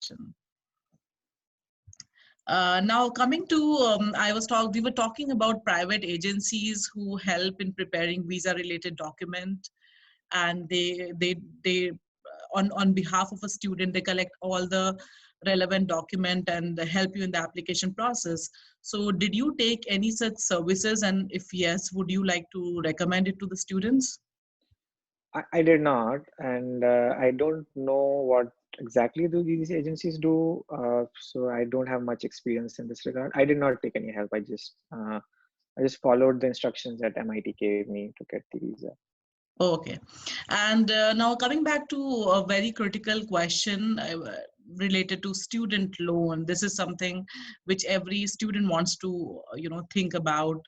question. Now coming to, we were talking about private agencies who help in preparing visa-related document, and they on behalf of a student, they collect all the relevant document and help you in the application process. So did you take any such services, and if yes, would you like to recommend it to the students? I did not, and I don't know what exactly do these agencies do. So I don't have much experience in this regard. I did not take any help. I just followed the instructions that MIT gave me to get the visa. Okay. And now coming back to a very critical question related to student loan. This is something which every student wants to, think about.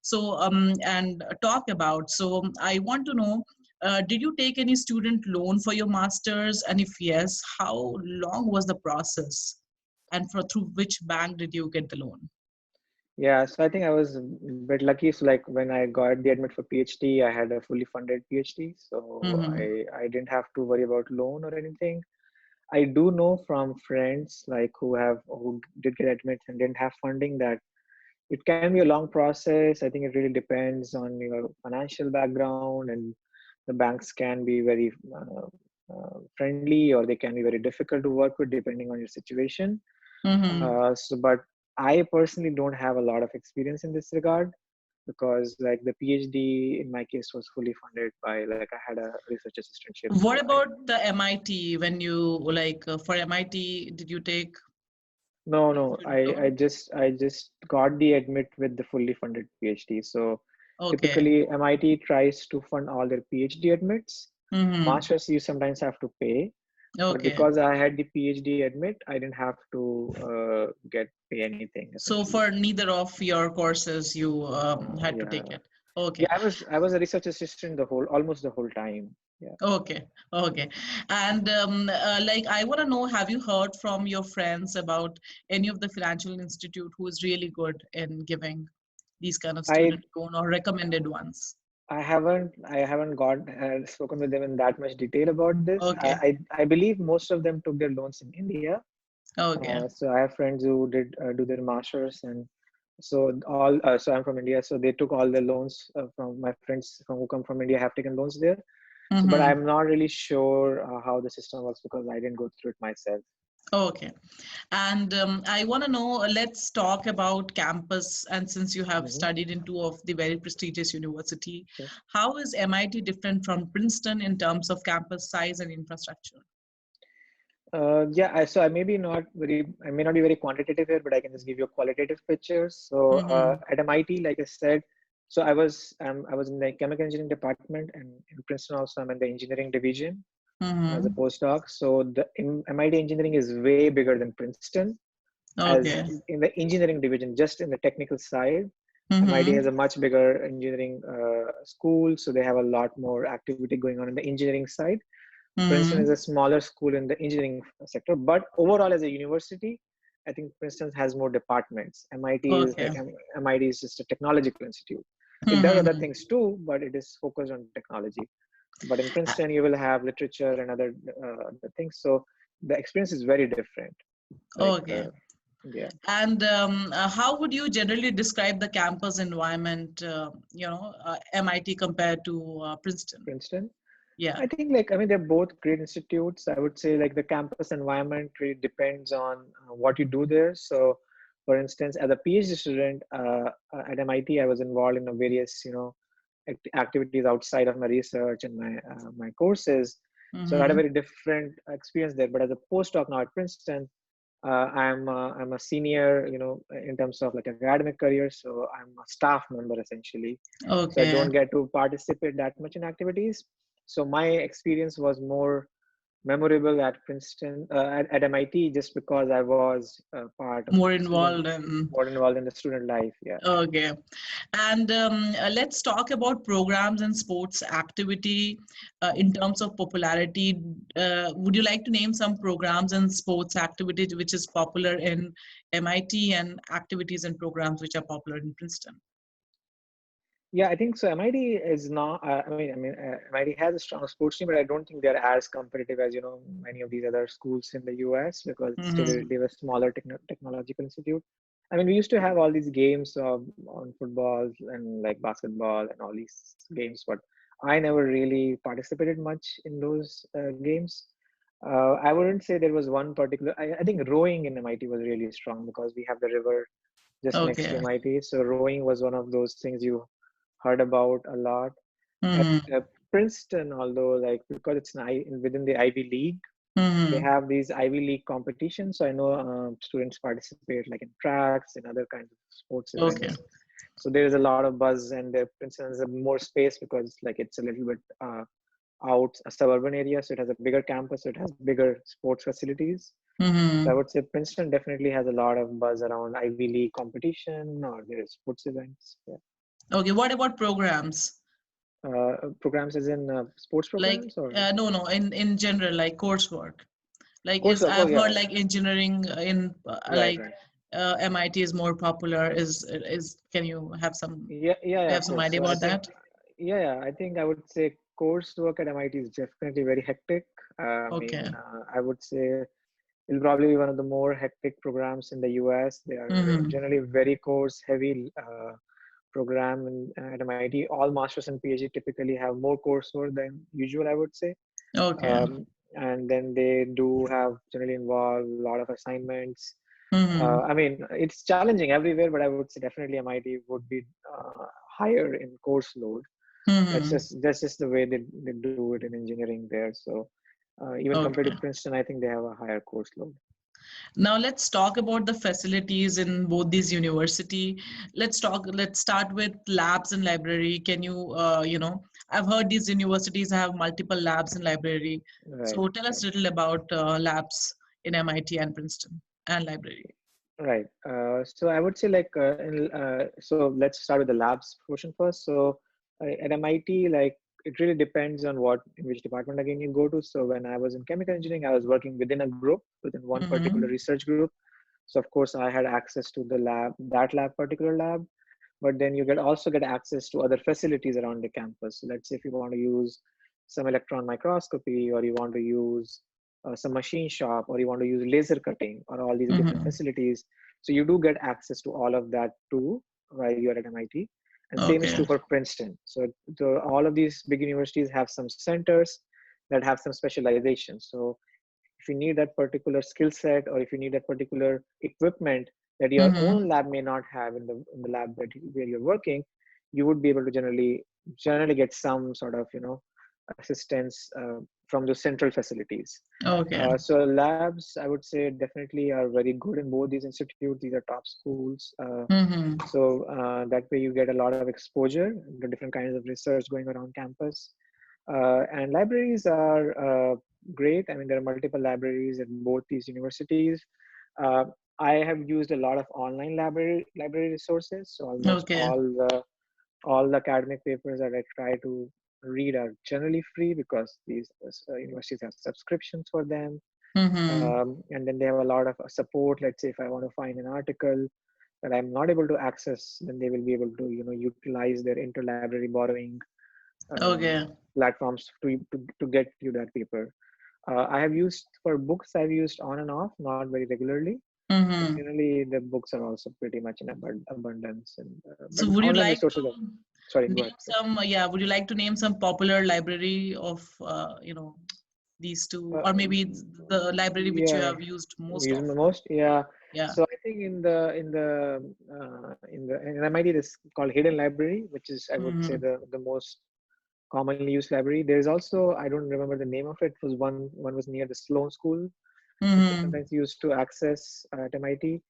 So, and talk about. So I want to know, did you take any student loan for your master's? And if yes, how long was the process? And through which bank did you get the loan? Yeah, so I think I was a bit lucky. So like when I got the admit for PhD, I had a fully funded PhD. So Mm-hmm. I didn't have to worry about loan or anything. I do know from friends like who did get admits and didn't have funding that it can be a long process. I think it really depends on your financial background, and the banks can be very friendly, or they can be very difficult to work with depending on your situation. Mm-hmm. But I personally don't have a lot of experience in this regard because like the PhD in my case was fully funded by like I had a research assistantship. So What I about the MIT? When you for MIT, did you take any no, student I loan? just got the admit with the fully funded PhD. So Okay. typically MIT tries to fund all their PhD admits. Mm-hmm. Masters you sometimes have to pay, but Okay. because I had the PhD admit, I didn't have to get pay anything So essentially. for neither of your courses, you had to Yeah, take it. Okay. yeah. I was a research assistant the whole almost the whole time. Yeah. Okay. Okay. And I want to know, have you heard from your friends about any of the financial institute who is really good in giving these kind of I student loan or recommended ones? I haven't got spoken with them in that much detail about this. Okay. I believe most of them took their loans in India. Okay. So I have friends who did do their masters, and so I'm from India. So they took all the loans from my friends who come from India have taken loans there. So, but Mm-hmm. I'm not really sure how the system works because I didn't go through it myself. Okay. And I want to know, let's talk about campus. And since you have Hmm. studied in two of the very prestigious university, Sure. how is MIT different from Princeton in terms of campus size and infrastructure? Yeah, so I may not be very quantitative here, but I can just give you a qualitative picture. So Mm-hmm. at MIT, like I said, so I was in the chemical engineering department, and in Princeton also I'm in the engineering division as a Mm-hmm. postdoc. So MIT engineering is way bigger than Princeton, as Okay. in the engineering division, just in the technical side. MIT Mm-hmm. has a much bigger engineering school, so they have a lot more activity going on in the engineering side. Princeton is Mm-hmm. a smaller school in the engineering sector, but overall as a university, I think Princeton has more departments. Okay. MIT is just a technological institute. It does other Mm-hmm. things too, but it is focused on technology. But in Princeton, you will have literature and other things. So the experience is very different. Like Okay. yeah, And how would you generally describe the campus environment, MIT compared to Princeton? Princeton. Yeah. I think like I mean they're both great institutes. I would say like the campus environment really depends on what you do there. So, for instance, as a PhD student at MIT, I was involved in various activities outside of my research and my courses. So I had a Mm-hmm. very different experience there. But as a postdoc now at Princeton, I'm a senior, in terms of like academic career. So I'm a staff member essentially. So I Okay. don't get to participate that much in activities. So my experience was more memorable at Princeton, at MIT, just because I was part of More the student, involved in. more involved in the student life. Yeah. Okay. And let's talk about programs and sports activity in terms of popularity. Would you like to name some programs and sports activities which is popular in MIT and activities and programs which are popular in Princeton? Yeah, I think so. MIT is not. MIT has a strong sports team, but I don't think they're as competitive as many of these other schools in the US because it's still Mm-hmm. they were smaller technological institute. I mean, we used to have all these games on football and like basketball and all these games, but I never really participated much in those games. I wouldn't say there was one particular. I think rowing in MIT was really strong because we have the river just next to Okay. MIT. So rowing was one of those things you heard about a lot. At Mm-hmm. Princeton, although like because it's within the Ivy League, they Mm-hmm. have these Ivy League competitions. So I know students participate like in tracks and other kinds of sports Okay. events. So there is a lot of buzz, and Princeton has a more space because like it's a little bit out a suburban area, so it has a bigger campus, so it has bigger sports facilities. So I Mm-hmm. would say Princeton definitely has a lot of buzz around Ivy League competition or there is sports events. Yeah. Okay. What about programs? Programs as in sports Like, programs or no, in general, like coursework. Like, is coursework. Oh I've heard yeah, like engineering in right, right. MIT is more popular. Is can you Yeah, have of some course. idea So I about think, that? yeah, I think I would say coursework at MIT is definitely very hectic. Okay. I would say it'll probably be one of the more hectic programs in the US. They are Mm-hmm. generally very course heavy program at MIT. All masters and PhD typically have more coursework than usual, I would say. Okay. Um, and then they do have generally involve a lot of assignments. Mm-hmm. It's challenging everywhere, but I would say definitely MIT would be higher in course load. Mm-hmm. That's just the way they do it in engineering there. So even compared to Okay. Princeton, I think they have a higher course load. Now let's talk about the facilities in both these university. Let's start with labs and library. Can you, I've heard these universities have multiple labs and library. Right, So tell us right. a little about labs in MIT and Princeton and library. Right. So I would say so let's start with the labs portion first. So at MIT, like it really depends on in which department again you go to. So when I was in chemical engineering, I was working within a group, within one particular Mm-hmm. research group. So of course I had access to that particular lab, but then you also get access to other facilities around the campus. So let's say if you want to use some electron microscopy, or you want to use some machine shop, or you want to use laser cutting, or all these different Mm-hmm. facilities. So you do get access to all of that too while you're at MIT. And same is Okay. true for Princeton. So all of these big universities have some centers that have some specialization. So if you need that particular skill set, or if you need that particular equipment that your Mm-hmm. own lab may not have in the lab where you're working, you would be able to generally get some sort of assistance from the central facilities. Okay. So labs, I would say, definitely are very good in both these institutes. These are top schools. Mm-hmm. So that way you get a lot of exposure to different kinds of research going around campus. And libraries are great. I mean, there are multiple libraries at both these universities. Uh, I have used a lot of online library resources. So almost Okay. all the academic papers that I try to read are generally free because these universities have subscriptions for them. Mm-hmm. And then they have a lot of support. Let's say if I want to find an article that I'm not able to access, then they will be able to utilize their interlibrary borrowing um, Okay. platforms to get you that paper. I have used for books. I've used on and off, not very regularly, but Mm-hmm. generally the books are also pretty much in abundance. And but So would you online like resources are. to Sorry, go name ahead. some, yeah, would you like to name some popular library of, these two, Uh, or maybe the library which you yeah, have used most use of? the most. Yeah. Yeah. So I think in MIT this called Hidden Library, which is I would say Mm-hmm. the most commonly used library. There's also I don't remember the name of it. It was one was near the Sloan School, which I Mm-hmm. sometimes used to access at MIT.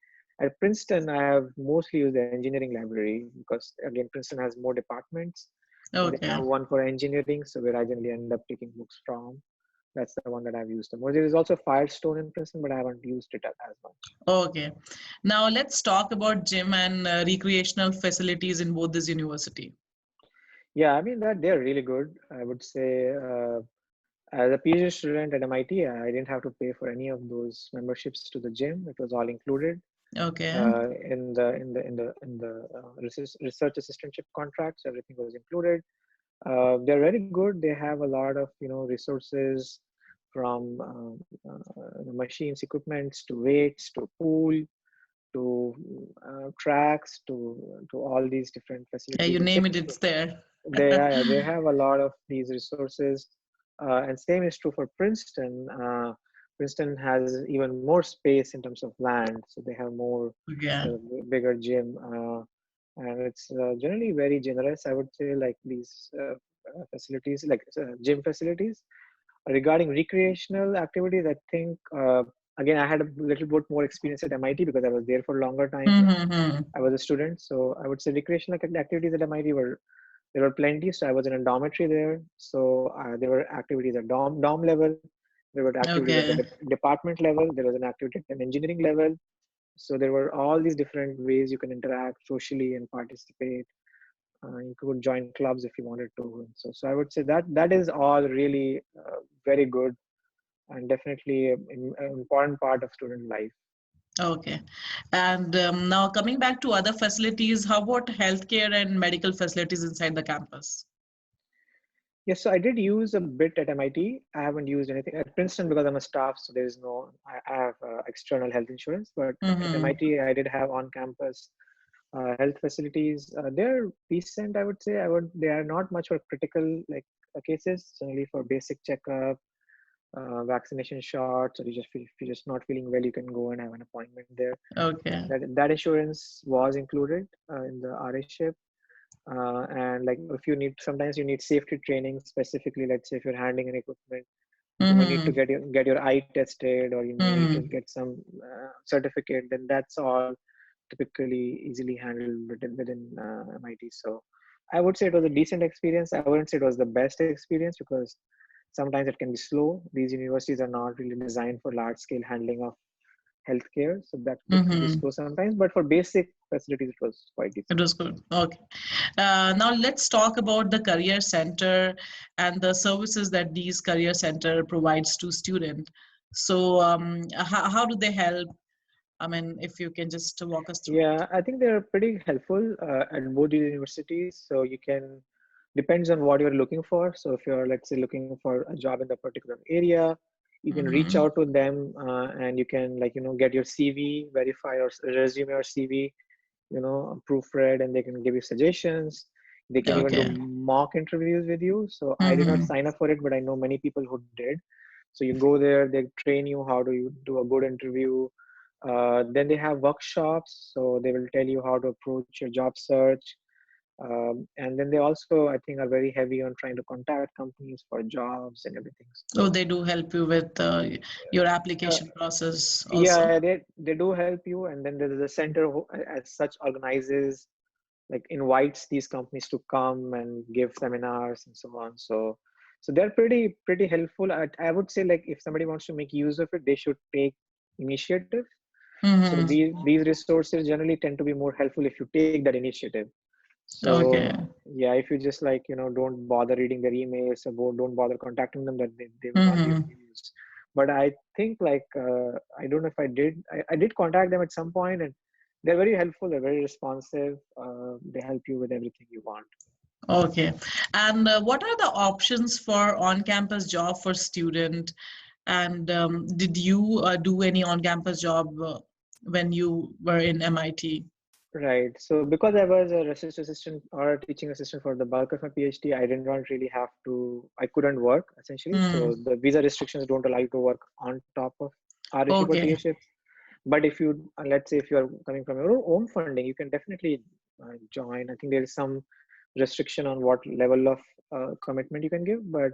At Princeton, I have mostly used the engineering library because again Princeton has more departments. So they Okay. have one for engineering, so where I generally end up taking books from. That's the one that I've used the most. There is also Firestone in Princeton, but I haven't used it as much. Okay. Now let's talk about gym and recreational facilities in both this university. Yeah, I mean that they're really good. I would say as a PhD student at MIT, I didn't have to pay for any of those memberships to the gym. It was all included. Okay. research assistantship contracts. Everything was included. They're very good. They have a lot of resources from machines, equipments to weights to pool to tracks to all these different Yeah, facilities you and name it, things. it's there. They have a lot of these resources, and same is true for Princeton. Princeton has even more space in terms of land, so they have more Yeah. bigger gym, and it's generally very generous. I would say, like these facilities, like gym facilities. Regarding recreational activities, I think again I had a little bit more experience at MIT because I was there for a longer time when Mm-hmm. I was a student. So I would say recreational activities at MIT were there were plenty. So I was in a dormitory there. So there were activities at dorm level. There were activities at the Okay. department level. There was an activity at an engineering level. So there were all these different ways you can interact socially and participate. You could join clubs if you wanted to. So I would say that is all really very good and definitely an important part of student life. Okay. And now coming back to other facilities, how about healthcare and medical facilities inside the campus? Yes, so I did use a bit at MIT. I haven't used anything at Princeton because I'm a staff, so there is no. I have external health insurance, but at Mm-hmm. MIT I did have on-campus health facilities. They're decent, I would say. They are not much for critical like cases. Generally for basic checkup, vaccination shots, or if you're just not feeling well, you can go and have an appointment there. Okay. That insurance was included in the RA ship. And like if you need, sometimes you need safety training specifically. Let's say if you're handling an equipment, you may need to Mm-hmm. get your eye tested, or you may need to Mm-hmm. get some certificate. Then that's all typically easily handled within MIT. So I would say it was a decent experience. I wouldn't say it was the best experience because sometimes it can be slow. These universities are not really designed for large scale handling of healthcare, so that can be Mm-hmm. slow sometimes. But for basic facilities, it was quite It decent. was good. Okay. Now let's talk about the career center and the services that these career center provides to student. So how do they help? I mean, if you can just walk us through it. Yeah, I think they're pretty helpful at both the universities. So you can, depends on what you're looking for. So if you're, let's say, looking for a job in the particular area, you can reach Mm-hmm. out to them and you can, like, get your CV, verify your resume or CV, proofread, and they can give you suggestions. They can even do Okay. mock interviews with you. So I did not Mm-hmm. sign up for it, but I know many people who did. So you go there, they train you how do you do a good interview. Then they have workshops, so they will tell you how to approach your job search. And then they also, I think, are very heavy on trying to contact companies for jobs and everything. Oh, So they do help you with your uh, application process also. yeah, they do help you. And then there's a center who, as such, organizes, like, invites these companies to come and give seminars and so on. So they're pretty helpful. I would say, like, if somebody wants to make use of it, they should take initiative. So Mm-hmm. these resources generally tend to be more helpful if you take that initiative. So Okay. yeah, if you just, like, don't bother reading their emails or don't bother contacting them, that they will not be of Mm-hmm. any use. But I think, like, I don't know if I did contact them at some point, and they're very helpful. They're very responsive. They help you with everything you want. Okay. And what are the options for on-campus job for student? And did you do any on-campus job when you were in MIT? Right. So because I was a research assistant or a teaching assistant for the bulk of my PhD, I did not really have to, I couldn't work essentially. Mm. So the visa restrictions don't allow you to work on top of RShip or Okay. TAship. But if you, let's say, if you're coming from your own funding, you can definitely join. I think there is some restriction on what level of commitment you can give, but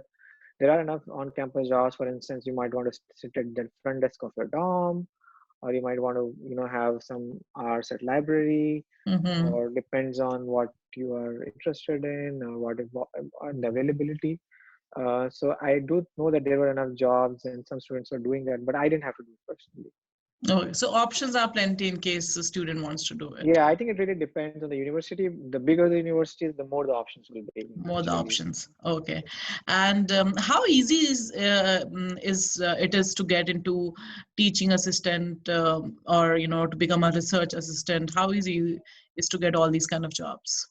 there are enough on-campus jobs. For instance, you might want to sit at the front desk of your dorm, or you might want to, have some hours at library, Mm-hmm. or depends on what you are interested in or on the availability. So I do know that there were enough jobs and some students were doing that, but I didn't have to do it personally. Okay, so options are plenty in case the student wants to do it. Yeah, I think it really depends on the university. The bigger the university, the more the options will be More the actually. options. Okay, and how easy it is to get into teaching assistant or to become a research assistant? How easy is to get all these kind of jobs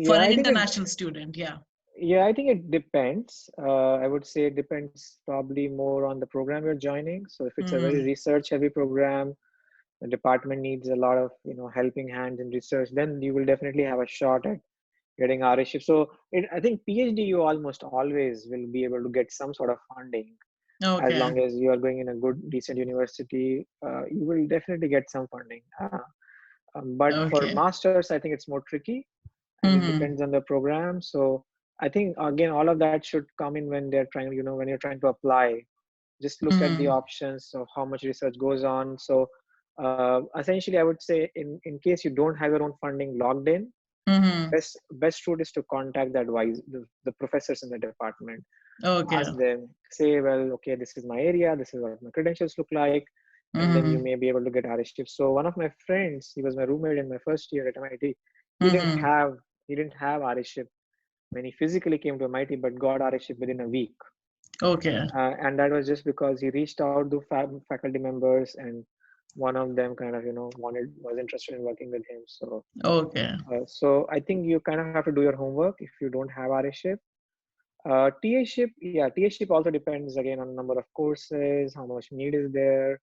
for Yeah, an I think it. international student? Yeah. Yeah, I think it depends. I would say it depends probably more on the program you're joining. So if it's a very Mm-hmm. research heavy program, the department needs a lot of helping hands in research, then you will definitely have a shot at getting RShip. So I think PhD you almost always will be able to get some sort of funding as Okay. long as you are going in a good decent university. You will definitely get some funding. But for Okay. masters, I think it's more tricky and it Mm-hmm. depends on the program. So I think again, all of that should come in when they're trying, when you're trying to apply. Just look at the Mm-hmm. options of how much research goes on. So essentially, I would say in case you don't have your own funding logged in, Mm-hmm. best route is to contact the professors in the department. Okay. Ask them, say, well, okay, this is my area, this is what my credentials look like, and then you Mm-hmm. may be able to get RShip. So one of my friends, he was my roommate in my first year at MIT. He didn't Mm-hmm. have he didn't have RShip when he physically came to MIT, but got RShip within a week. Okay. And that was just because he reached out to faculty members, and one of them kind of was interested in working with him. Okay. So I think you kind of have to do your homework if you don't have RShip. TA-ship, yeah, TA-ship also depends again on number of courses, how much need is there.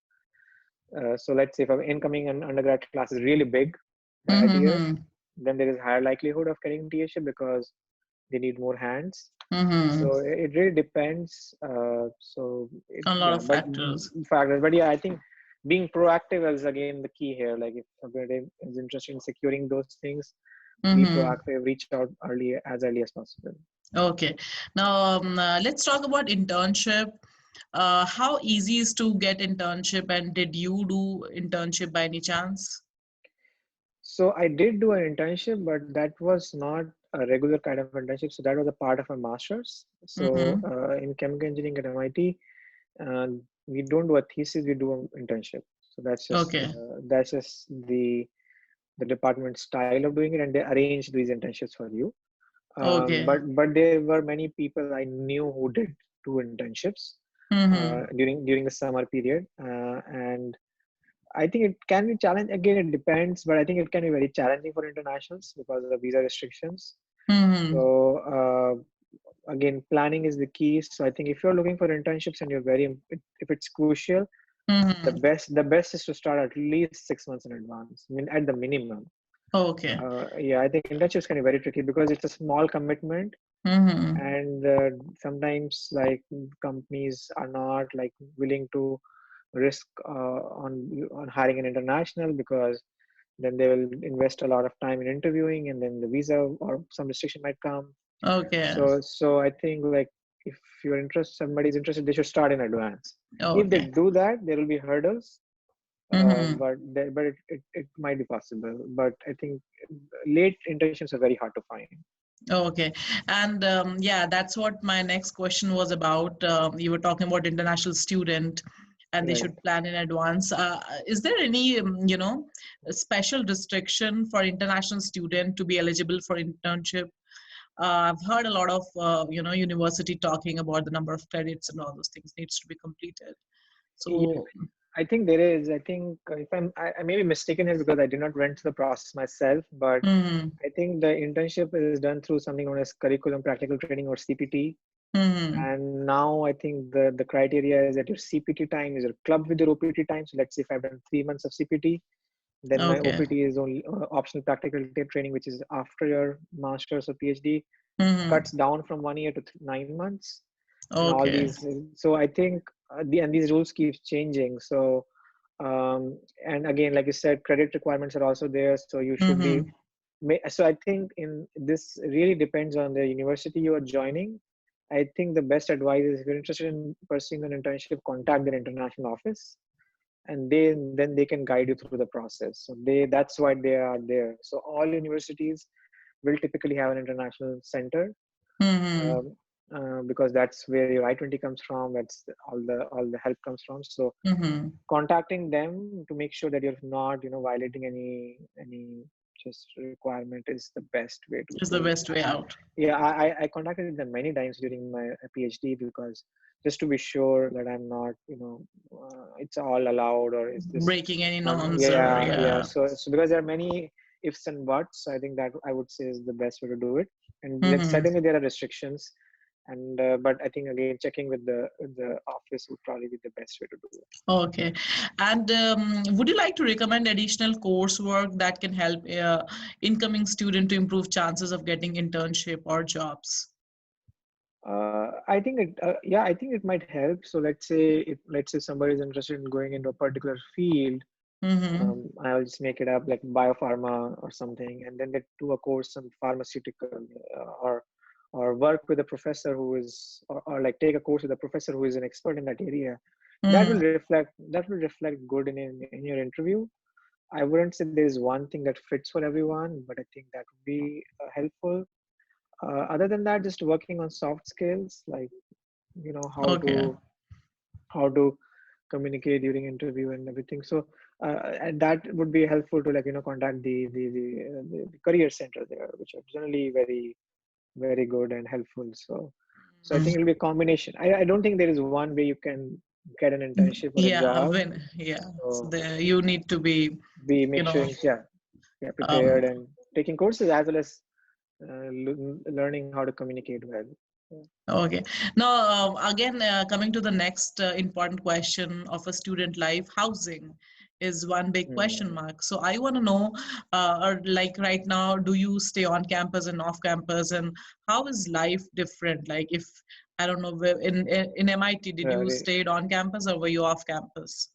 So let's say if an incoming and undergrad class is really big that year, Mm-hmm. then there is higher likelihood of getting TA-ship because they need more hands. Mm-hmm. So it really depends. A lot Yeah, of but factors. factors. But yeah, I think being proactive is again the key here. Like if somebody is interested in securing those things, be Mm-hmm. proactive, reach out early as possible. Okay. Now, let's talk about internship. How easy is to get internship, and did you do internship by any chance? So I did do an internship, but that was not a regular kind of internship. So that was a part of my master's. So Mm-hmm. in chemical engineering at MIT, uh, we don't do a thesis; we do an internship. So Okay. that's just the department's style of doing it, and they arrange these internships for you. Okay. But there were many people I knew who did two internships Mm-hmm. during the summer period, and I think it can be challenging. Again, it depends, but I think it can be very challenging for internationals because of the visa restrictions. So Mm-hmm. again, planning is the key. So I think if you're looking for internships and if it's crucial, Mm-hmm. the best is to start at least 6 months in advance. I mean, at the minimum. Okay. Yeah, I think internships can be very tricky because it's a small commitment, Mm-hmm. and sometimes like companies are not like willing to risk on hiring an international because then they will invest a lot of time in interviewing and then the visa or some restriction might come. Okay. So I think like if somebody's interested, they should start in advance. If they Okay. do that, there will be hurdles, Mm-hmm. but it might be possible. But I think late internships are very hard to find. Okay. And yeah, that's what my next question was about. You were talking about international student and they Right. should plan in advance. Is there any, special restriction for international student to be eligible for internship? I've heard a lot of, university talking about the number of credits and all those things needs to be completed. Yeah, So, I think there is. I think if I may be mistaken here because I did not went through the process myself, but mm-hmm, I think the internship is done through something known as curriculum practical training or CPT. mm-hmm, And now I think the criteria is that your CPT time is your club with your OPT time. So let's say if I've done 3 months of CPT, then my okay, OPT is only optional practical training, which is after your master's or PhD, mm-hmm, cuts down from 1 year to 9 months. And all okay, these, so I think and these rules keep changing. So and again, like you said, credit requirements are also there. So you should be mm-hmm, so I think in this really depends on the university you are joining. I think the best advice is if you're interested in pursuing an internship, contact their international office, and then they can guide you through the process. So that's why they are there. So all universities will typically have an international center. mm-hmm, Um, because that's where your I-20 comes from. That's all the help comes from. So Mm-hmm. contacting them to make sure that you're not, violating any just requirement is the best way to Is do the it. best way out. Yeah, I contacted them many times during my PhD, because just to be sure that I'm not, it's all allowed, or is this Breaking any not. norms or Yeah, yeah. yeah. So because there are many ifs and buts, I think that I would say is the best way to do it. And Mm-hmm. certainly there are restrictions, and but I think again checking with the office would probably be the best way to do it. Okay. And would you like to recommend additional coursework that can help incoming student to improve chances of getting internship or jobs? I think yeah, I think it might help. So let's say somebody is interested in going into a particular field. Mm-hmm. I'll just make it up, like biopharma or something, and then they do a course on pharmaceutical, or work with a professor who is, or like take a course with a professor who is an expert in that area. Mm-hmm. That will reflect good in your interview. I wouldn't say there is one thing that fits for everyone, but I think that would be helpful. Other than that, just working on soft skills, like how Okay. to communicate during interview and everything. So and that would be helpful to, like, contact the career center there, which are generally very very good and helpful. So I think it'll be a combination. I don't think there is one way you can get an internship or a Yeah, job. when yeah. So So there you need to be, we you make sure, know, yeah, um, prepared and taking courses, as well as learning how to communicate well. Yeah. okay. Now, again, coming to the next important question of a student life, housing is one big question Hmm. mark. So I want to know, or like right now, do you stay on campus and off campus, and how is life different? Like if I don't know, in MIT, did you Right. stayed on campus or were you off campus?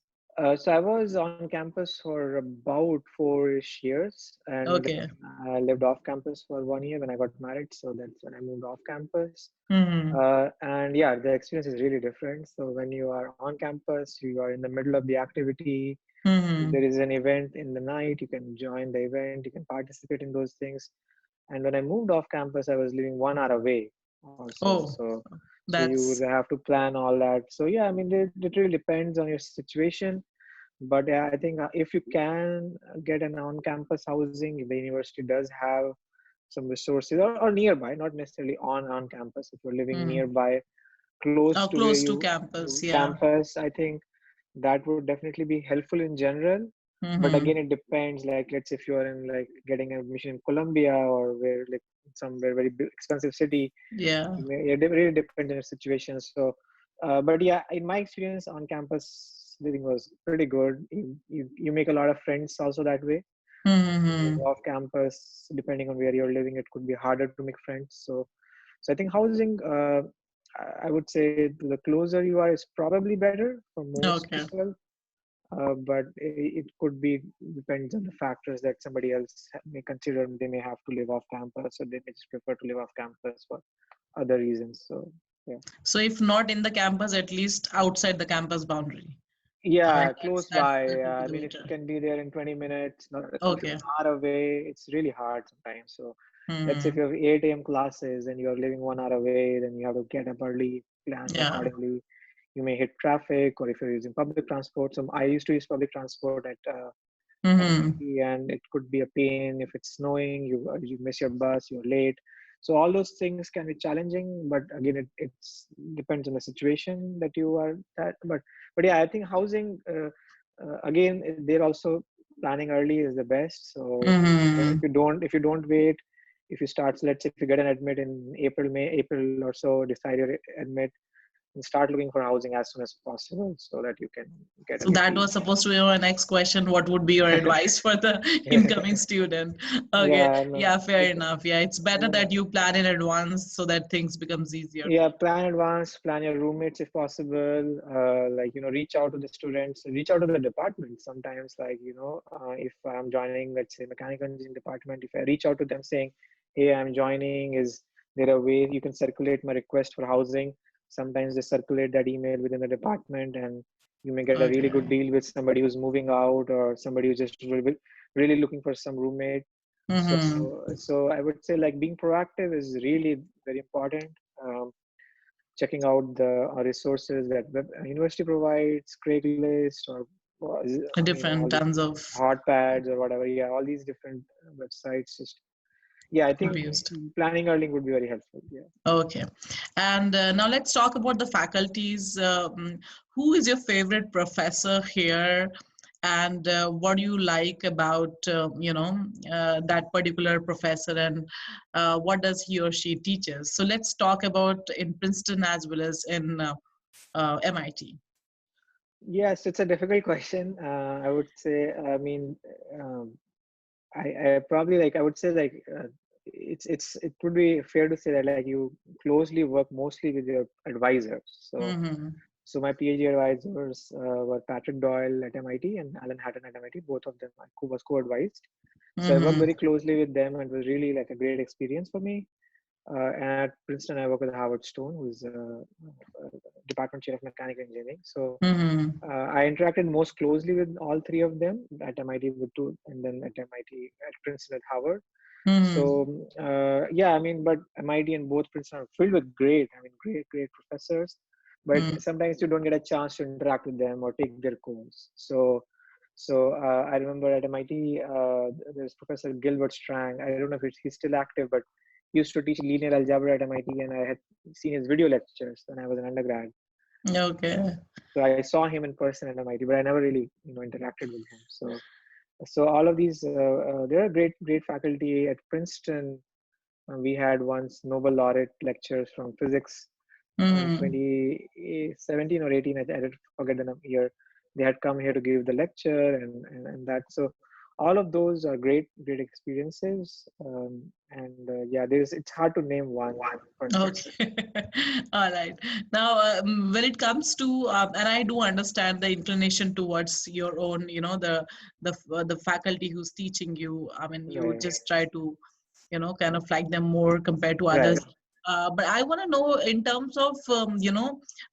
So I was on campus for about 4-ish years, and then Okay. I lived off campus for 1 year when I got married. So that's when I moved off campus. Mm-hmm. And yeah, the experience is really different. So when you are on campus, you are in the middle of the activity. If Mm-hmm. there is an event in the night, you can join the event, you can participate in those things. And when I moved off campus, I was living 1 hour away also. Oh, So you would that's have to plan all that. So yeah, I mean, it really depends on your situation. But yeah, I think if you can get an on-campus housing, if the university does have some resources, or nearby, not necessarily on campus. If you're living mm, nearby, close to where close to you campus. Yeah. campus, I think that would definitely be helpful in general. But Mm-hmm. again, it depends. Like, let's say if you're in, like, getting admission in Colombia, or where, like, somewhere very expensive city, Yeah. it really depends on your situation. So but yeah, in my experience, on campus living was pretty good. You make a lot of friends also that way. Mm-hmm. Off campus, depending on where you're living, it could be harder to make friends. So I think housing, I would say, the closer you are is probably better for most Okay. people. But it could be, depends on the factors that somebody else may consider. They may have to live off campus, or they may just prefer to live off campus for other reasons. So yeah. So if not in the campus, at least outside the campus boundary. I mean, Yeah, that's close that by. that would be I the mean, if you better. can be there in 20 minutes, so if you're Okay. an hour away, it's really hard sometimes. So let's say if Mm-hmm. you have 8 a.m. classes and you're living 1 hour away, then you have to get up early, plan Yeah. accordingly. You may hit traffic, or if you're using public transport. So I used to use public transport at Mm-hmm. MIT, and it could be a pain if it's snowing. You miss your bus, you're late. So all those things can be challenging, but again, it's depends on the situation that you are that. But yeah, I think housing, again, they're also planning early is the best. So Mm-hmm. if you don't wait, if you start, let's say if you get an admit in April or so, decide your admit, and start looking for housing as soon as possible, so that you can get a So that little. was supposed to be my next question. What would be your advice for the incoming student? Okay. Yeah, no, Yeah, fair it, enough. Yeah, it's better yeah. that you plan in advance so that things becomes easier for Yeah, you. plan advance, plan your roommates if possible. Like, reach out to the students, reach out to the department. Sometimes, like, if I'm joining, let's say, mechanical engineering department, if I reach out to them saying, "Hey, I'm joining, is there a way you can circulate my request for housing?" Sometimes they circulate that email within the department, and you may get a really good Okay. deal with somebody who's moving out, or somebody who's just really looking for some roommate. So, Mm-hmm. so I would say, like, being proactive is really very important. Um, checking out the resources that university provides, Craigslist, or I mean all Different these tons of Hotpads or whatever. Yeah, all these different websites. Just yeah, I think abused. planning early would be very helpful. Yeah. Okay. And now let's talk about the faculties. Who is your favorite professor here? And what do you like about, that particular professor, and what does he or she teaches? So let's talk about in Princeton as well as in MIT. Yes, it's a difficult question. I would say. I mean, um, I probably like. I would say like. It would be fair to say that like you closely work mostly with your advisors. Mm-hmm. So my PhD advisors were Patrick Doyle at MIT and Alan Hatton at MIT. Both of them I was co-advised. So I worked Mm-hmm. very closely with them, and it was really like a great experience for me. And at Princeton, I work with Howard Stone, who's department chair of mechanical engineering. So Mm-hmm. I interacted most closely with all three of them at MIT with two, and then at MIT at Princeton at Howard. Mm-hmm. So yeah, I mean, but MIT and both Princeton are filled with great professors. But sometimes you don't get a chance to interact with them or take their course. So I remember at MIT, there's Professor Gilbert Strang. I don't know if he's still active, but he used to teach linear algebra at MIT, and I had seen his video lectures when I was an undergrad. Okay. So I saw him in person at MIT, but I never really interacted with him. So all of these there are great faculty at Princeton. We had once Nobel laureate lectures from physics in Mm-hmm. 2017 or 18. I did forget the year. They had come here to give the lecture and that. So all of those are great experiences. And yeah, it's hard to name one per se. Okay. All right. Now, when it comes to, and I do understand the inclination towards your own, the faculty who's teaching you. I mean, you Right. just try to, kind of like them more compared to others. Right. But I want to know in terms of,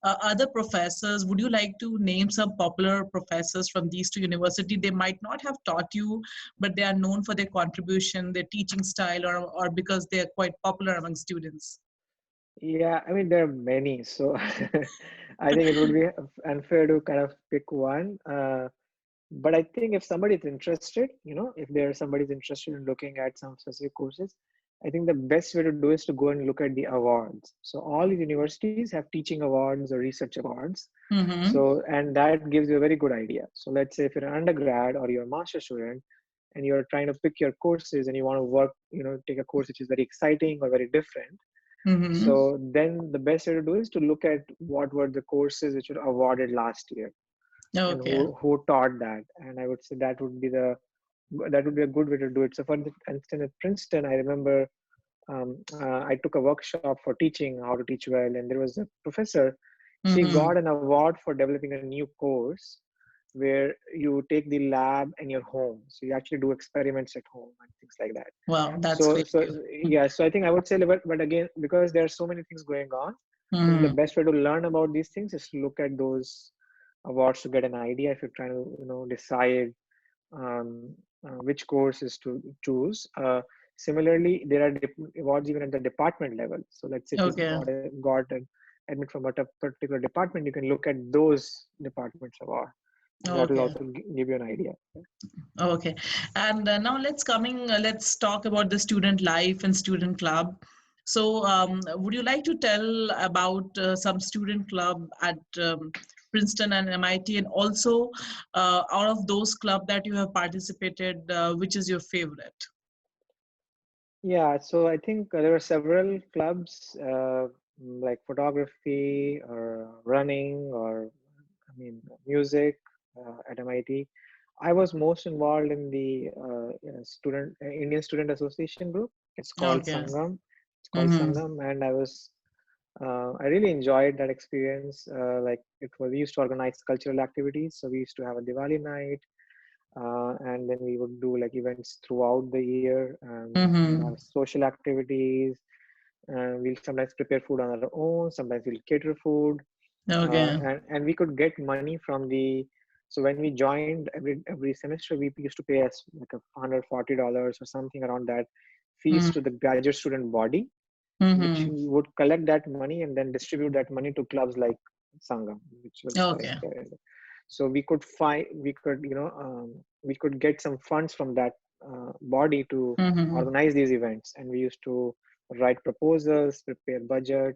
other professors, would you like to name some popular professors from these two universities? They might not have taught you, but they are known for their contribution, their teaching style, or because they are quite popular among students. Yeah, I mean there are many, so I think it would be unfair to kind of pick one. But I think if somebody is interested, if there's somebody's interested in looking at some specific courses, I think the best way to do is to go and look at the awards. So all these universities have teaching awards or research awards. Mm-hmm. So, and that gives you a very good idea. So let's say if you're an undergrad or you're a master student and you're trying to pick your courses and you want to work, take a course which is very exciting or very different. Mm-hmm. So then the best way to do is to look at what were the courses which were awarded last year and Okay. who taught that. And I would say that would be a good way to do it. So for instance, at Princeton, I remember I took a workshop for teaching how to teach well, and there was a professor. She Mm-hmm. got an award for developing a new course where you take the lab in your home. So you actually do experiments at home and things like that. Wow, that's So great. so yeah, so I think I would say, but again, because there are so many things going on, I think the Mm-hmm. best way to learn about these things is to look at those awards to get an idea if you're trying to decide um, which courses to choose. Similarly, there are awards even at the department level. So let's say if you Okay. got an admit from a particular department, you can look at those departments award, and that will Okay. also give you an idea. Okay. And now let's talk about the student life and student club. So, would you like to tell about some student club at Princeton and MIT, and also out of those club that you have participated, which is your favorite? Yeah, so I think there are several clubs like photography or running or music at MIT. I was most involved in the Indian Student Association group. It's called Okay. Sangam. It's called Mm-hmm. Sangam, and I really enjoyed that experience. Like we used to organize cultural activities. So we used to have a Diwali night, and then we would do like events throughout the year. We'll have Mm-hmm. social activities. We'll sometimes prepare food on our own. Sometimes we'll cater food, Okay. and we could get money from the. So when we joined every semester, we used to pay us like $140 or something around that fees Mm-hmm. to the graduate student body. which Mm-hmm. we would collect that money and then distribute that money to clubs like Sangam, which was like, Okay. so we could find, we could get some funds from that body to Mm-hmm. organize these events, and we used to write proposals, prepare budget.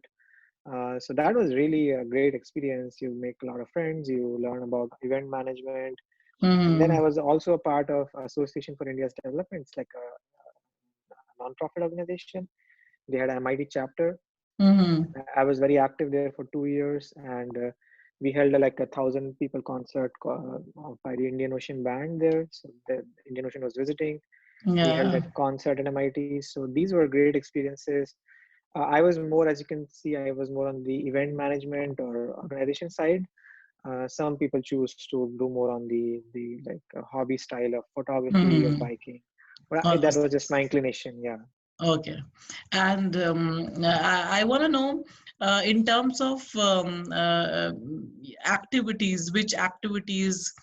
So that was really a great experience. You make a lot of friends, you learn about event management. And then I Mm-hmm. was also a part of Association for India's Development. It's like a non-profit organization. They had an MIT chapter. Mm-hmm. I was very active there for 2 years, and we held like 1,000 people concert by the Indian Ocean Band there. So the Indian Ocean was visiting. We held Yeah. that concert in MIT. So these were great experiences. I was more, as you can see, I was more on the event management or organization side. Some people choose to do more on the like hobby style of photography or Mm-hmm. biking. But All that those was just things. my inclination. Yeah. Okay. And I want to know in terms of activities, which activities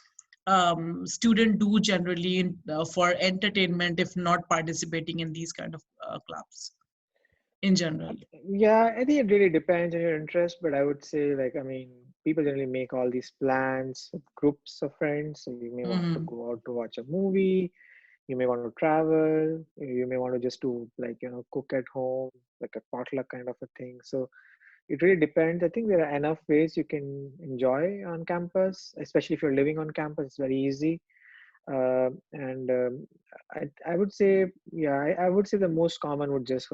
student do generally for entertainment, if not participating in these kind of clubs in general. Yeah, I think it really depends on your interest, but I would say, like, I mean, people generally make all these plans with groups of friends. So you may want to Mm-hmm. go out to watch a movie, you may want to travel, you may want to just do, like, cook at home, like a potluck kind of a thing. So it really depends. I think there are enough ways you can enjoy on campus, especially if you're living on campus. It's very easy. And I would say, yeah, I would say the most common was just,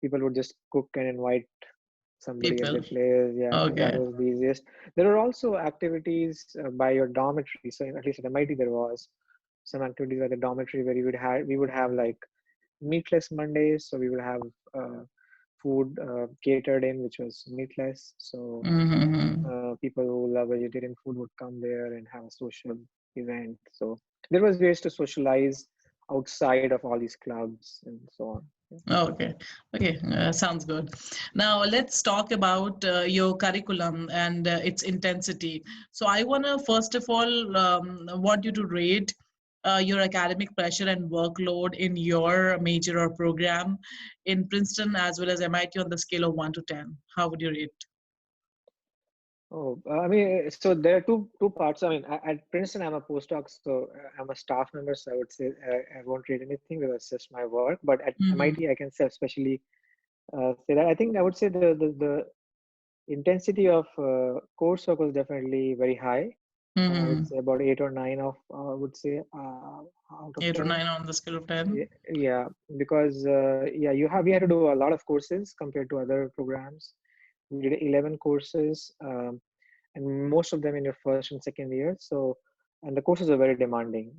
people would just cook and invite somebody at People. their place. Yeah, that Okay. was the easiest. There are also activities by your dormitory. So at least at MIT, there was some activities by the dormitory where we would have like meatless Mondays. So we would have food catered in, which was meatless. So Mm-hmm. people who love vegetarian food would come there and have a social event. So there was ways to socialize outside of all these clubs and so on. Yeah. Okay, okay, sounds good. Now let's talk about your curriculum and its intensity. So I want to first of all want you to rate your academic pressure and workload in your major or program in Princeton as well as MIT on the scale of 1 to 10. How would you rate? Oh, I mean, so there are two parts. I mean, at Princeton, I'm a postdoc, so I'm a staff member. So I would say I won't read anything because it's just my work. But at Mm-hmm. MIT, I can say especially say that I think I would say the intensity of coursework was definitely very high. I would Mm-hmm. say about 8 or 9 of I would say out of Eight or 10. nine on the scale of 10. Yeah, because yeah, we had to do a lot of courses compared to other programs. We did 11 courses, and most of them in your first and second year. So, and the courses are very demanding.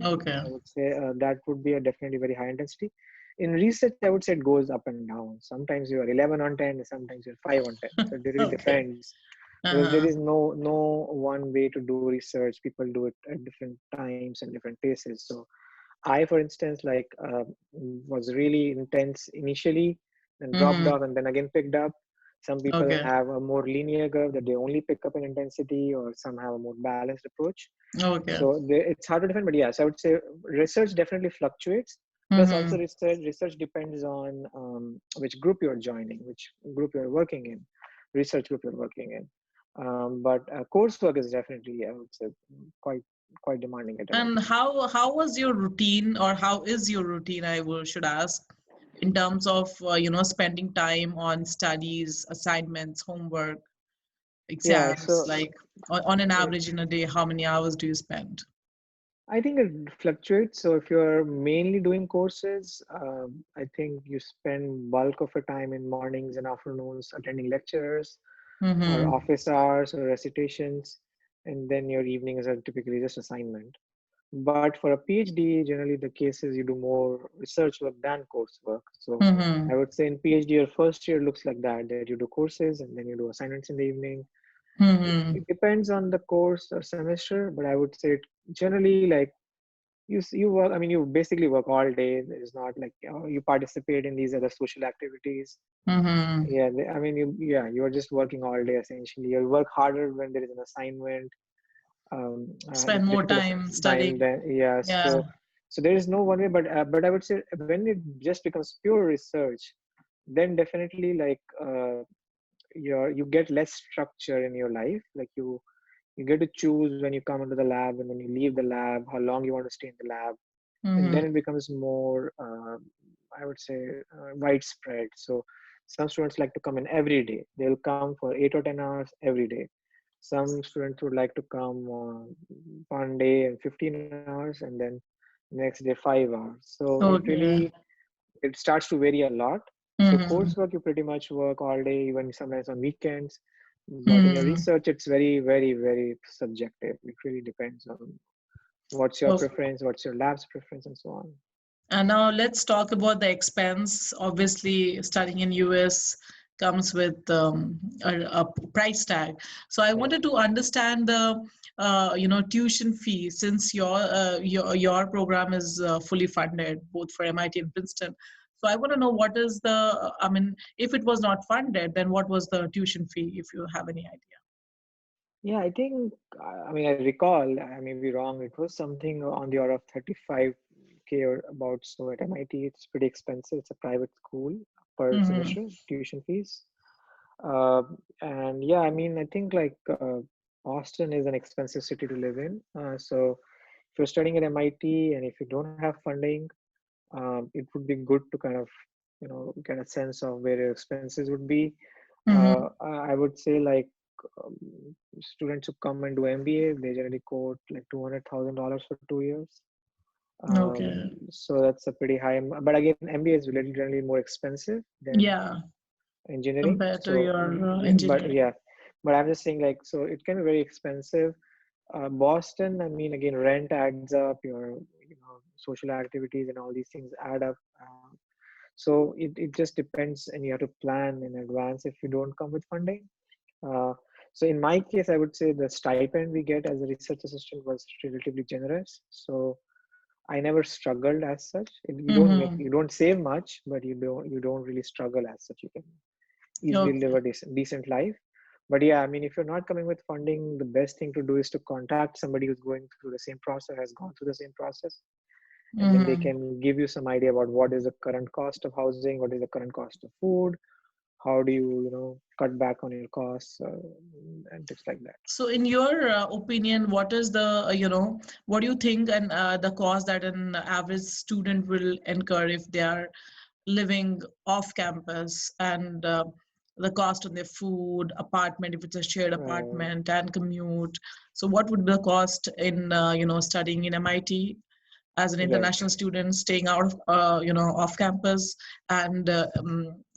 Okay. I would say that would be a definitely very high intensity. In research, I would say it goes up and down. Sometimes you are 11 on 10, sometimes you're 5 on 10. So it really Okay. depends because there Uh-huh. is no one way to do research. People do it at different times and different paces. So I, for instance, like was really intense initially, then dropped Mm-hmm. off, and then again picked up. Some people Okay. have a more linear curve that they only pick up in intensity, or some have a more balanced approach. Okay. So it's hard to define, but yes, I would say research definitely fluctuates. Plus, also Mm-hmm. research depends on which group you're joining, which group you're working in, research group you're working in. But coursework is definitely, I would say, quite quite demanding at And MIT. how was your routine, or how is your routine, should ask, in terms of spending time on studies, assignments, homework, Yeah, exams, so like on an uh, average in a day, how many hours do you spend? I think it fluctuates. So if you're mainly doing courses, I think you spend bulk of your time in mornings and afternoons attending lectures or Mm-hmm. office hours or recitations, and then your evenings are typically just assignment. But for a PhD, generally the case is you do more research work than coursework. So I Mm-hmm. would say in PhD, your first year looks like that you do courses and then you do assignments in the evening. Mm-hmm. It depends on the course or semester, but I would say it generally like you work. I mean, you basically work all day. It's not like you participate in these other social activities. Mm-hmm. Yeah, I mean, you are just working all day essentially. You work harder when there is an assignment, Spend more difficult time time. studying. Then yeah, Yeah. so there is no one way. But I would say when it just becomes pure research, then definitely like you get less structure in your life. Like you get to choose when you come into the lab and when you leave the lab, how long you want to stay in the lab, and Mm-hmm. then it becomes more, I would say, widespread. So some students like to come in every day. They'll come for 8 or 10 hours every day. Some students would like to come on one day and 15 hours, and then next day 5 hours. So it Okay. really it starts to vary a lot. So Mm-hmm. coursework you pretty much work all day, even sometimes on weekends. But in your Mm-hmm. research, it's very, very, very subjective. It really depends on what's your Okay. preference, what's your lab's preference, and so on. And now let's talk about the expense. Obviously, studying in US comes with a price tag. So I Yeah. wanted to understand the tuition fee, since your program is fully funded both for MIT and Princeton. So I want to know what is the, I mean, if it was not funded, then what was the tuition fee, if you have any idea? Yeah, I think, I mean, I recall, I may be wrong, it was something on the order of 35K or about so at MIT. It's pretty expensive. It's a private school per Mm-hmm. semester, tuition fees. Uh, and yeah, I mean, I think like Boston is an expensive city to live in. So if you're studying at MIT and if you don't have funding, it would be good to kind of, get a sense of where your expenses would be. Mm-hmm. I would say like um, students who come and do MBA, they generally quote like $200,000 for 2 years. Okay. So that's a pretty high, but again, MBA is really generally more expensive than Yeah, engineering. compared to So your yeah, but engineering. yeah, but I'm just saying like, so it can be very expensive. Boston, I mean, again, rent adds up, your, social activities and all these things add up. So it just depends, and you have to plan in advance if you don't come with funding. Uh, so in my case, I would say the stipend we get as a research assistant was relatively generous. So I never struggled as such. Mm-hmm. You don't save much, but you don't really struggle as such. You can easily live Okay. a decent life. But yeah, I mean, if you're not coming with funding, the best thing to do is to contact somebody who's going through the same process, has gone through the same process, and then they Mm-hmm. can give you some idea about what is the current cost of housing, what is the current cost of food, how do you, cut back on your costs, and things like that. So, in your opinion, what is the, what do you think, and the cost that an average student will incur if they are living off campus, and the cost on their food, apartment, if it's a shared Right. apartment, and commute? So, what would the cost in, studying in MIT as an Right. international student staying out of, off campus, and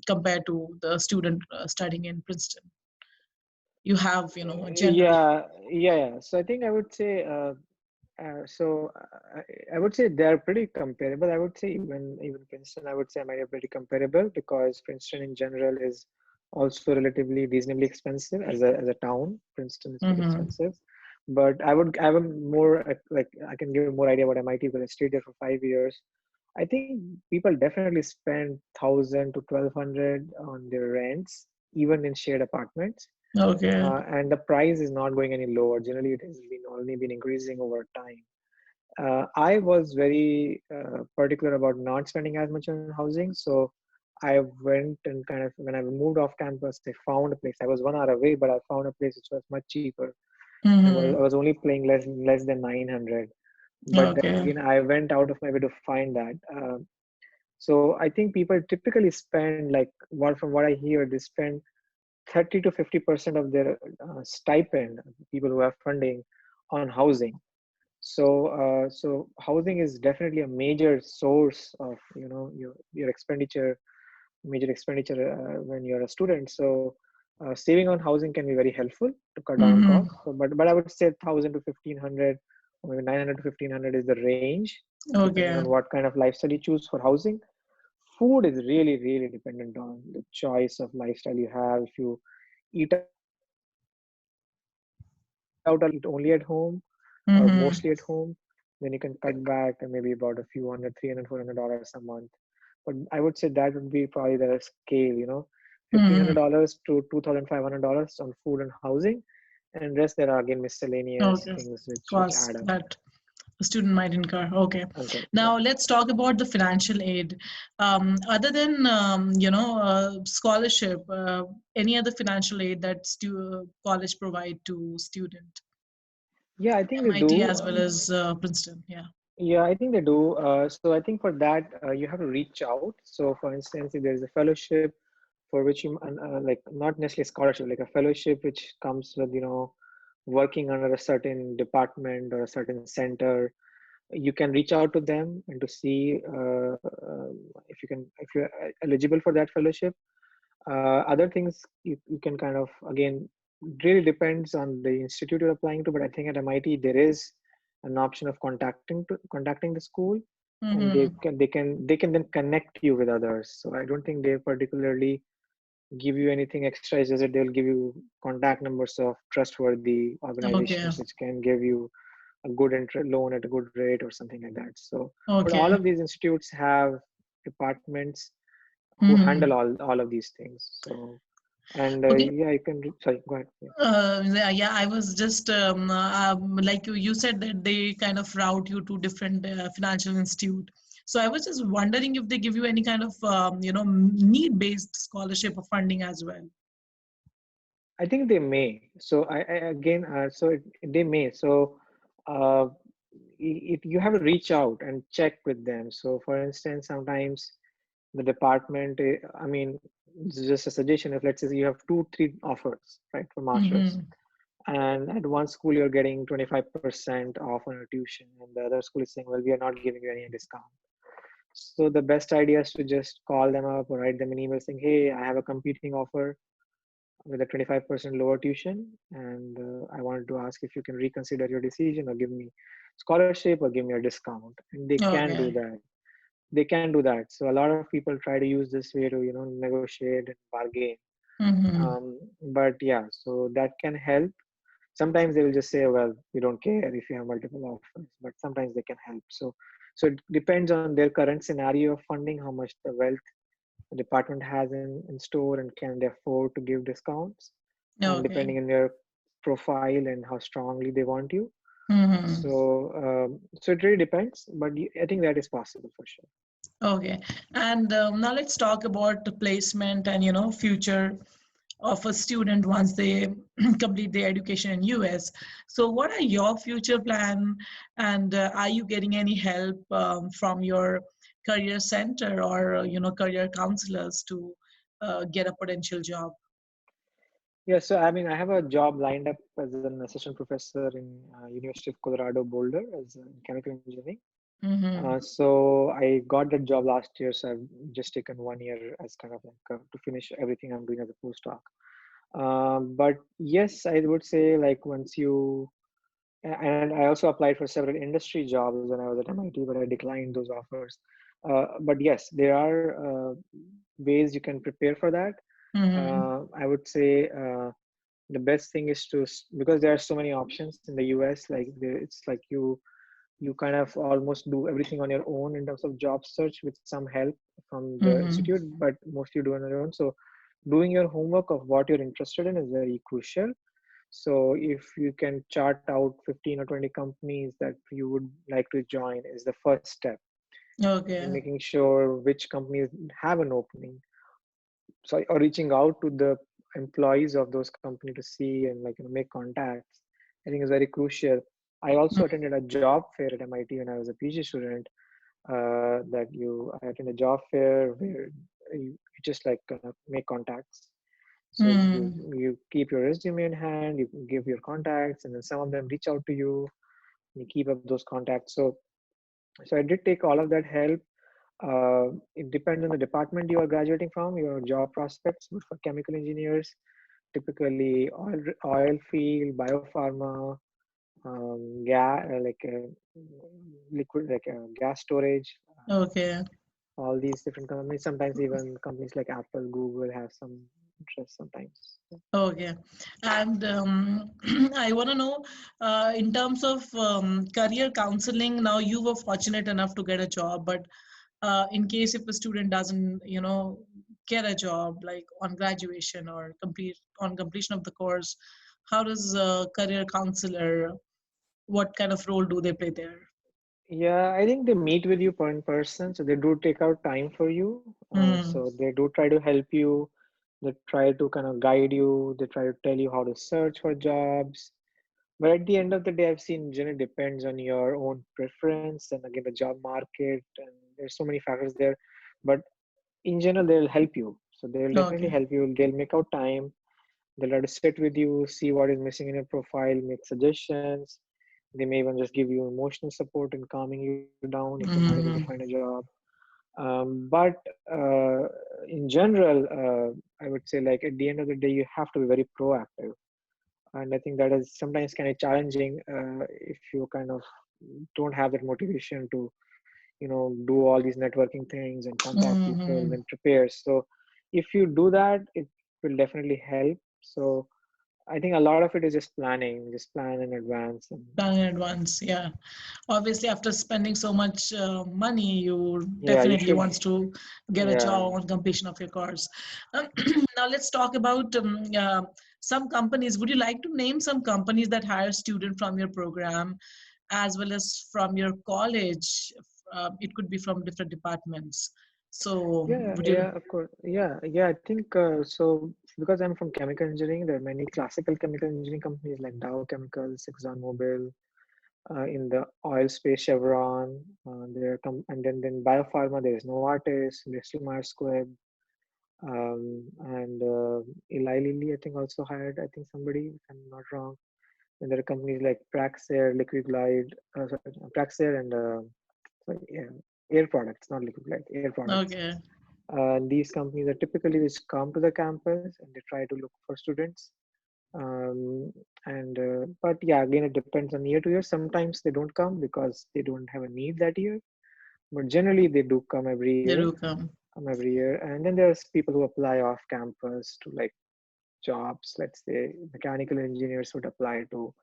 compared to the student studying in Princeton? You have, general. Yeah. So I think I would say, I would say they are pretty comparable. I would say even Princeton, I would say might be pretty comparable because Princeton in general is also relatively reasonably expensive as a town. Princeton is pretty Mm-hmm. expensive, but I have a more like I can give a more idea about MIT because I stayed there for 5 years. I think people definitely spend 1,000 to 1,200 on their rents, even in shared apartments, Okay. and the price is not going any lower. Generally, it has been only been increasing over time. I was very particular about not spending as much on housing, so I went and kind of when I moved off campus, I found a place. I was 1 hour away, but I found a place which was much cheaper, and I Mm-hmm. was only paying less than 900. But then Okay. again, I went out of my way to find that. So I think people typically spend like what from what I hear, they spend 30 to 50% of their stipend, people who have funding, on housing. So housing is definitely a major source of your expenditure, major expenditure when you're a student. So saving on housing can be very helpful to cut down on Mm-hmm. costs. So, but I would say 1,000 to 1,500, or maybe 900 to 1,500 is the range, depending on Okay. what kind of lifestyle you choose for housing. Food is really, really dependent on the choice of lifestyle you have. If you eat out a lot, or if you eat only at home or mostly at Mm-hmm. home, then you can cut back and maybe about a few hundred, $300, $400 a month. But I would say that would be probably the scale, Mm-hmm. $1,500 to $2,500 on food and housing, and rest there are again miscellaneous Okay. things which Cost add up. that. A student might incur. Okay. Okay, yeah. Now let's talk about the financial aid. Other than scholarship, any other financial aid that college provide to student, Yeah, I think they MIT do. as well as Princeton. Yeah. Yeah, I think they do. So I think for that, you have to reach out. So for instance, if there's a fellowship for which you, like not necessarily a scholarship, like a fellowship which comes with, working under a certain department or a certain center, you can reach out to them and to see if you're eligible for that fellowship. Other things you can kind of, again, really depends on the institute you're applying to, but I think at MIT there is an option of contacting the school, and Mm-hmm. they can then connect you with others. So I don't think they particularly give you anything extra. It's just that they'll give you contact numbers of trustworthy Okay. organizations which can give you a good loan at a good rate or something like that. So, but all Okay. of these institutes have departments who Mm-hmm. handle all of these things. So, and Okay. yeah, you can. Sorry, go ahead. Yeah. Yeah, I was just like you said that they kind of route you to different financial institute. So I was just wondering if they give you any kind of need-based scholarship or funding as well. I think they may. So I again, they may. So uh, you have to reach out and check with them. So for instance, sometimes the department, I mean, it's just a suggestion. If let's say you have two, three offers, right, for masters, Mm-hmm. and at one school you're getting 25% off on your tuition, and the other school is saying, well, we are not giving you any discount. So the best idea is to just call them up or write them an email saying, hey, I have a competing offer with a 25% lower tuition, and I wanted to ask if you can reconsider your decision or give me scholarship or give me a discount. And they can do Okay. that. They can do that. So a lot of people try to use this way to negotiate and bargain. Mm-hmm. But yeah, so that can help. Sometimes they will just say, well, we don't care if you have multiple offers, but sometimes they can help. So it depends on their current scenario of funding, how much the wealth the department has in store, and can they afford to give discounts, and Okay. depending on your profile and how strongly they want you. Mm-hmm. So it really depends, but I think that is possible for sure. Okay. And now let's talk about the placement and future of a student once they complete their education in US. So what are your future plan, and are you getting any help from your career center or career counselors to get a potential job? Yeah, so I mean, I have a job lined up as an assistant professor in University of Colorado Boulder as in chemical engineering. Mm-hmm. So I got that job last year, so I've just taken 1 year as kind of like to finish everything I'm doing as a postdoc. But yes, I would say like once you, and I also applied for several industry jobs when I was at MIT, but I declined those offers. But yes, there are ways you can prepare for that. Mm-hmm. I would say the best thing is to, because there are so many options in the US, like it's like you kind of almost do everything on your own in terms of job search with some help from the Mm-hmm. institute, but mostly do on your own. So doing your homework of what you're interested in is very crucial. So if you can chart out 15 or 20 companies that you would like to join is the first step. And Okay. making sure which companies have an opening. So or reaching out to the employees of those companies to see and like make contacts, I think is very crucial. I also attended a job fair at MIT when I was a PhD student. I attend a job fair where you just like make contacts. So Mm-hmm. you keep your resume in hand, you give your contacts, and then some of them reach out to you. You keep up those contacts. So I did take all of that help. It depends on the department you are graduating from, your job prospects. But for chemical engineers, typically oil field, biopharma, gas, liquid, like gas storage, Okay. all these different companies. Sometimes even companies like Apple, Google have some interest sometimes. Okay. And I want to know, in terms of career counseling, now you were fortunate enough to get a job, but in case if a student doesn't, get a job like on graduation or completion of the course, how does a career counselor, what kind of role do they play there? Yeah, I think they meet with you in person, so they do take out time for you. Hmm. So they do try to help you. They try to kind of guide you. They try to tell you how to search for jobs. But at the end of the day, I've seen generally depends on your own preference and again the job market, and there's so many factors there. But in general, they'll help you. So they'll definitely Okay. help you. They'll make out time. They'll try to sit with you, see what is missing in your profile, make suggestions. They may even just give you emotional support and calming you down if you're not able to find a Hmm. job. But in general, I would say like at the end of the day, you have to be very proactive, and I think that is sometimes kind of challenging if you kind of don't have that motivation to do all these networking things and contact people Hmm. and prepare. So if you do that, it will definitely help. So I think a lot of it is just planning, just plan in advance. And Plan in advance, yeah. Obviously, after spending so much money, you yeah, you definitely should. wants to get a Yeah, job on completion of your course. Um, Now let's talk about some companies. Would you like to name some companies that hire students from your program as well as from your college? It could be from different departments. So yeah, would you? yeah, of course. Yeah. I think so. Because I'm from chemical engineering, there are many classical chemical engineering companies like Dow Chemicals, ExxonMobil, in the oil space Chevron, and then biopharma there is Novartis, Bristol Myers Squibb, and Eli Lilly I think also hired I think somebody if I'm not wrong. And there are companies like Praxair, Liquid Glide, Praxair and sorry, yeah, Air Products, not Liquid Glide, Air Products. Okay. These companies are typically which come to the campus and they try to look for students. And but yeah, again it depends on year to year. Sometimes they don't come because they don't have a need that year, but generally they do come every They year. do come. And then there's people who apply off campus to like jobs. Let's say mechanical engineers would apply to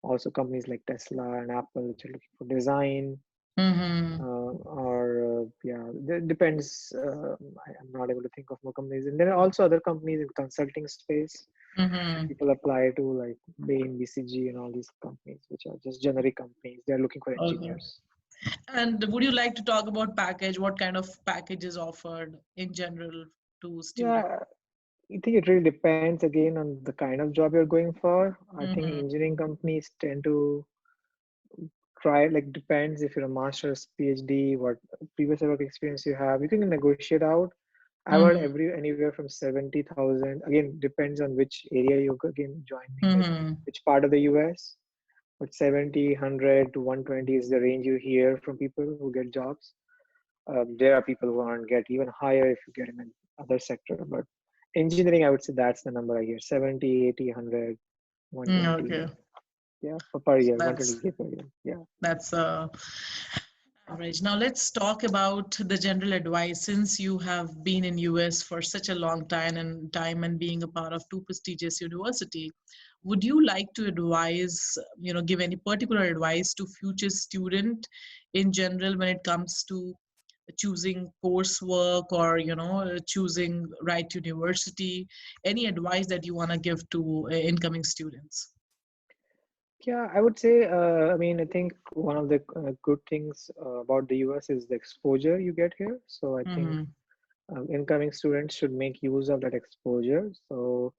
also companies like Tesla and Apple, which are looking for design. Mm-hmm. Or yeah, it depends. I'm not able to think of more companies, and there are also other companies in consulting space. Mm-hmm. People apply to like Bain, BCG, and all these companies, which are just generic companies. They're looking for Okay. engineers. And would you like to talk about package? What kind of package is offered in general to students? Yeah, I think it really depends again on the kind of job you're going for. I think Mm-hmm. engineering companies tend to try, like, depends if you're a master's, PhD, what previous work experience you have. You can negotiate out. I've heard Mm-hmm. anywhere from 70,000. Again, depends on which area you're again joining, like Mm-hmm. which part of the US. But 70, 100 to 120 is the range you hear from people who get jobs. There are people who aren't get even higher if you get in another sector. But engineering, I would say that's the number I hear 70, 80, 100, Okay. 120. Yeah, per So year, that's 120K per year. Yeah. that's average. Now let's talk about the general advice. Since you have been in US for such a long time and being a part of two prestigious university, would you like to advise, give any particular advice to future student in general when it comes to choosing coursework or choosing right university? Any advice that you want to give to incoming students? Yeah, I would say, I mean, I think one of the good things about the US is the exposure you get here. So I think Mm-hmm. incoming students should make use of that exposure. So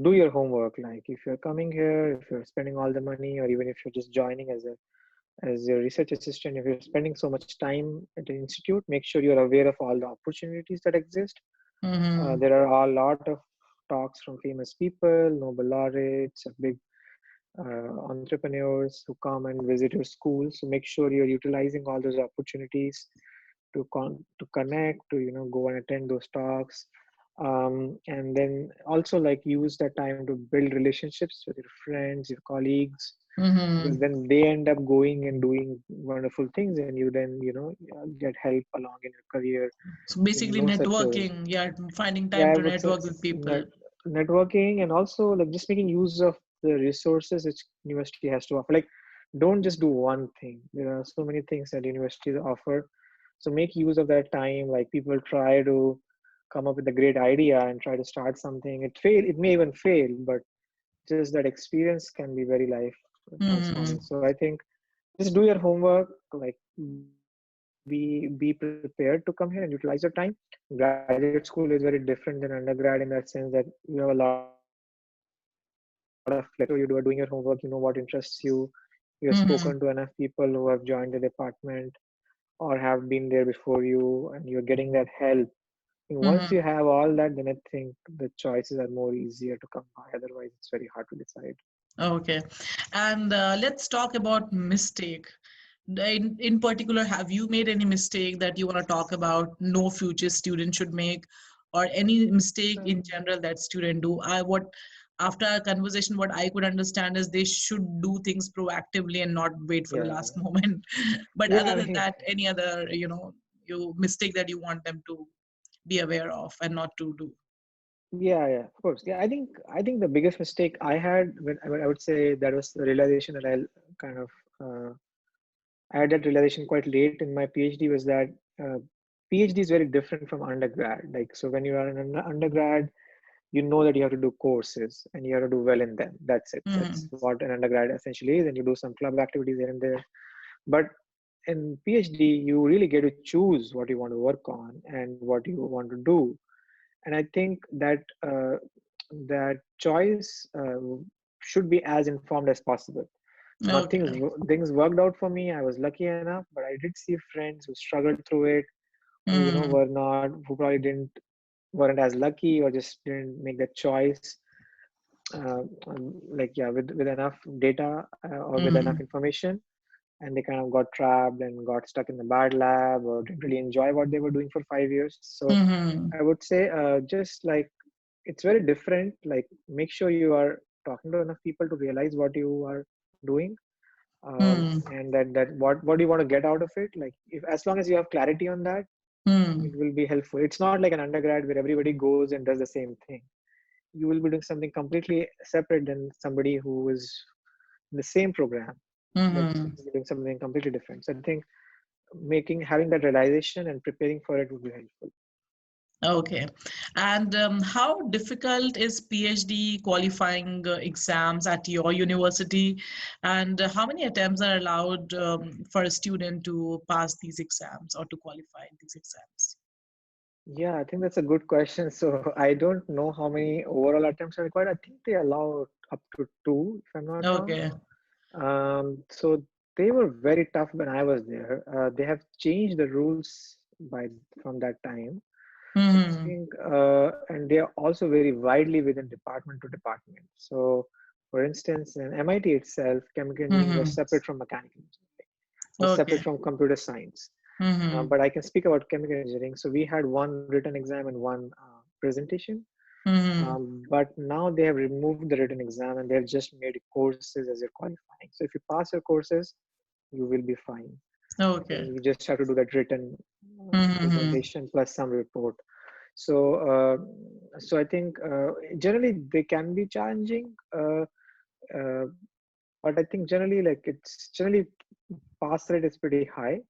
do your homework. Like if you're coming here, if you're spending all the money, or even if you're just joining as a research assistant, if you're spending so much time at the institute, make sure you're aware of all the opportunities that exist. Mm-hmm. There are a lot of talks from famous people, Nobel laureates, big entrepreneurs who come and visit your school. So make sure you're utilizing all those opportunities to connect, to go and attend those talks, and then also like use that time to build relationships with your friends, your colleagues, because Mm-hmm. then they end up going and doing wonderful things, and you then get help along in your career So in basically those such a. networking, yeah, finding Yeah, time I to would say network with people. networking, and also like just making use of the resources which university has to offer. Like, don't just do one thing. There are so many things that universities offer. So make use of that time. Like people try to come up with a great idea and try to start something. It may even fail, but just that experience can be very life Hmm. transforming. So I think just do your homework, like be prepared to come here and utilize your time. Graduate school is very different than undergrad in that sense that you have a lot of flexibility. Make sure you are doing your homework, you know what interests you. You have spoken to Mm-hmm. enough people who have joined the department or have been there before you, and you're getting that help. And once you Mm-hmm. have all that, then I think the choices are more easier to come by. Otherwise, it's very hard to decide. Okay. And let's talk about mistake. In particular, have you made any mistake that you want to talk about no future student should make, or any mistake in Um, general that student do? I what After our conversation, what I could understand is they should do things proactively and not wait for the yeah, last moment. But yeah. other I than mean, that, any other, you mistake that you want them to be aware of and not to do? yeah, yeah. Of course. Yeah, I think the biggest mistake I had when I would say that was the realization that I kind of I had that realization quite late in my PhD was that uh, PhD is very different from undergrad. Like, so when you are an undergrad, you know that you have to do courses and you have to do well in them. That's it. That's Mm-hmm. what an undergrad essentially is. And you do some club activities here and there. But in PhD, you really get to choose what you want to work on and what you want to do. And I think that that choice should be as informed as possible. Now Okay. things worked out for me. I was lucky enough, but I did see friends who struggled through it, who Mm-hmm. who probably didn't weren't as lucky or just didn't make that choice. Like yeah, with enough data or with enough Mm-hmm. information, and they kind of got trapped and got stuck in the bad lab or didn't really enjoy what they were doing for 5 years. So Mm-hmm. I would say just like it's very different. Like make sure you are talking to enough people to realize what you are doing, and that what do you want to get out of it. Like if as long as you have clarity on that, Mm-hmm. it will be helpful. It's not like an undergrad where everybody goes and does the same thing. You will be doing something completely separate than somebody who is in the same program, but Mm-hmm. doing something completely different. So I think making having that realization and preparing for it would be helpful. Okay. And how difficult is PhD qualifying exams at your university? And how many attempts are allowed for a student to pass these exams or to qualify these exams? Yeah, I think that's a good question. So I don't know how many overall attempts are required. I think they allow up to two, if I'm not wrong. Okay. So they were very tough when I was there. They have changed the rules by from that time. I Mm-hmm. think, and they are also very widely within department to department. So, for instance, in MIT itself, chemical engineering was Mm-hmm. separate from mechanical engineering, was separate Okay. from computer science. Mm-hmm. But I can speak about chemical engineering. So we had one written exam and one presentation. Mm-hmm. But now they have removed the written exam and they've just made courses as your qualifying. So if you pass your courses, you will be fine. Okay. And you just have to do that written Mm-hmm. presentation plus some report. So, so I think generally they can be challenging, uh, but I think generally like it's generally pass rate is pretty high.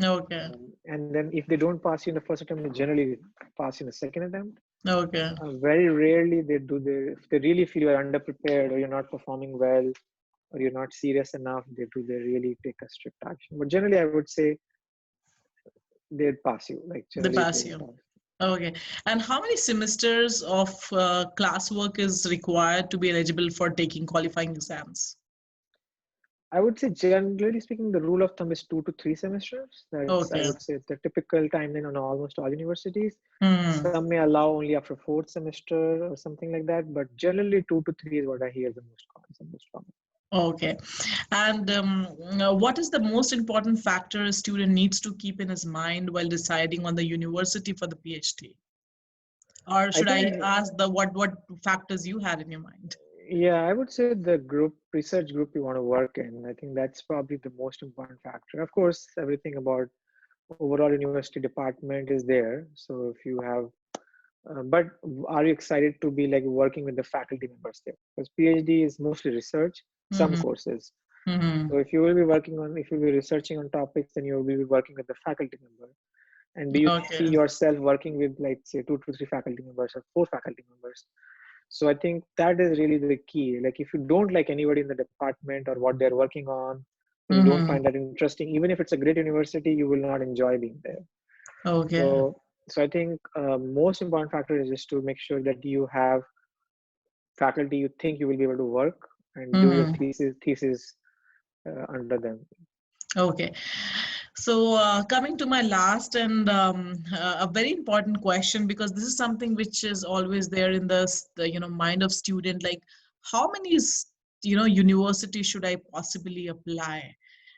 Okay. And then if they don't pass you in the first attempt, they generally pass you in the second attempt. Okay. Very rarely they do if they really feel you're underprepared or you're not performing well or you're not serious enough, they really take a strict action. But generally, I would say they'd pass you. Like They generally, pass they'll you. pass. Okay. And how many semesters of classwork is required to be eligible for taking qualifying exams? I would say generally speaking, the rule of thumb is 2 to 3 semesters. That's I Okay. would say the typical timeline on almost all universities. Hmm. Some may allow only after fourth semester or something like that, but generally 2 to 3 is what I hear the most common. Okay. And what is the most important factor a student needs to keep in his mind while deciding on the university for the PhD? Or I should think I ask the what factors you had in your mind? yeah, I would say the research group you want to work in. I think that's probably the most important factor. Of course, everything about overall university department is there. So if you have, but are you excited to be like working with the faculty members there? Because PhD is mostly research, some Mm-hmm. courses. Mm-hmm. So if you'll be researching on topics, then you will be working with the faculty member. And do you see Okay. yourself working with like say 2 to 3 faculty members or 4 faculty members? So I think that is really the key. Like if you don't like anybody in the department or what they're working on, If you don't Mm-hmm. find that interesting, even if it's a great university, you will not enjoy being there. Okay. So I think most important factor is just to make sure that you have faculty you think you will be able to work and do your Mm-hmm. thesis under them. Okay. So, coming to my last and a very important question, because this is something which is always there in the mind of student, like how many university should I possibly apply?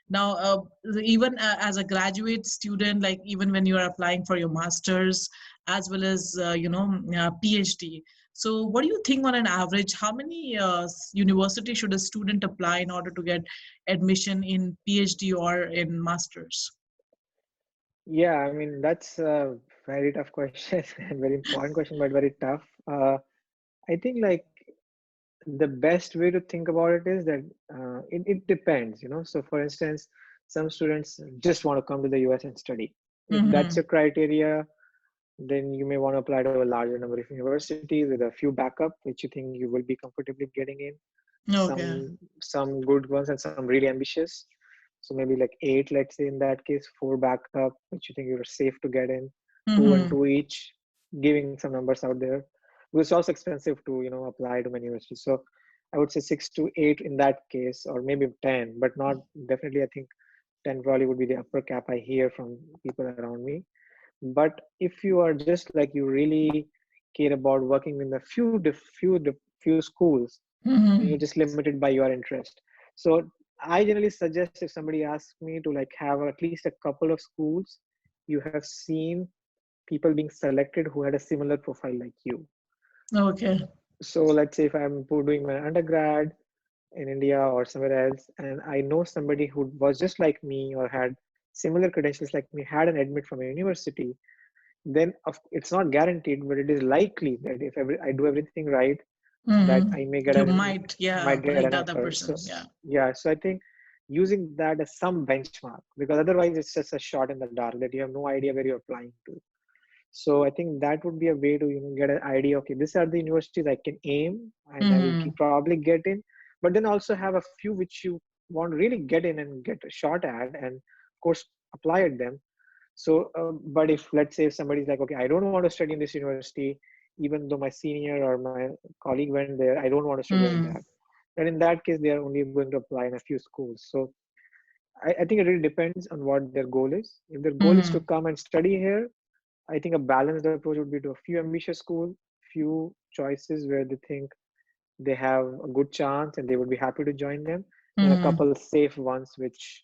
Now, even as a graduate student, like even when you are applying for your masters as well as PhD. So, what do you think on an average? How many university should a student apply in order to get admission in PhD or in masters? Yeah, I mean that's a very tough question and very important question, but very tough. I think like the best way to think about it is that it depends, you know. So for instance, some students just want to come to the US and study. If that's Mm-hmm. your criteria, then you may want to apply to a larger number of universities with a few backup, which you think you will be comfortably getting in. Okay. Some good ones and some really ambitious. So maybe like eight, let's say in that case, four backup, which you think you're safe to get in, two and Mm-hmm. two each, giving some numbers out there. Because it's also expensive to, you know, apply to many universities. So I would say six to eight in that case, or maybe 10, but not definitely. I think 10 probably would be the upper cap I hear from people around me. But if you are just like you really care about working in a few schools, and you're Mm-hmm. just limited by your interest. So I generally suggest if somebody asks me to like have at least a couple of schools you have seen people being selected who had a similar profile like you. Okay. So let's say if I'm doing my undergrad in India or somewhere else, and I know somebody who was just like me or had similar credentials like me, had an admit from a university, then it's not guaranteed, but it is likely that if I do everything right, that Mm-hmm. I You might, yeah, might get like an the other offer. So person. Yeah. yeah, so I think using that as some benchmark, because otherwise it's just a shot in the dark that you have no idea where you're applying to. So I think that would be a way to, you know, get an idea. Okay, these are the universities I can aim, and I will Mm-hmm. probably get in. But then also have a few which you want to really get in and get a shot at, and of course apply at them. So, but if let's say if somebody's like, okay, I don't want to study in this university, even though my senior or my colleague went there, I don't want to study at Mm-hmm. that. Then in that case, they are only going to apply in a few schools. So I think it really depends on what their goal is. If their goal is to Mm-hmm. come and study here, I think a balanced approach would be to a few ambitious schools, few choices where they think they have a good chance and they would be happy to join them, and a Mm-hmm. couple safe ones which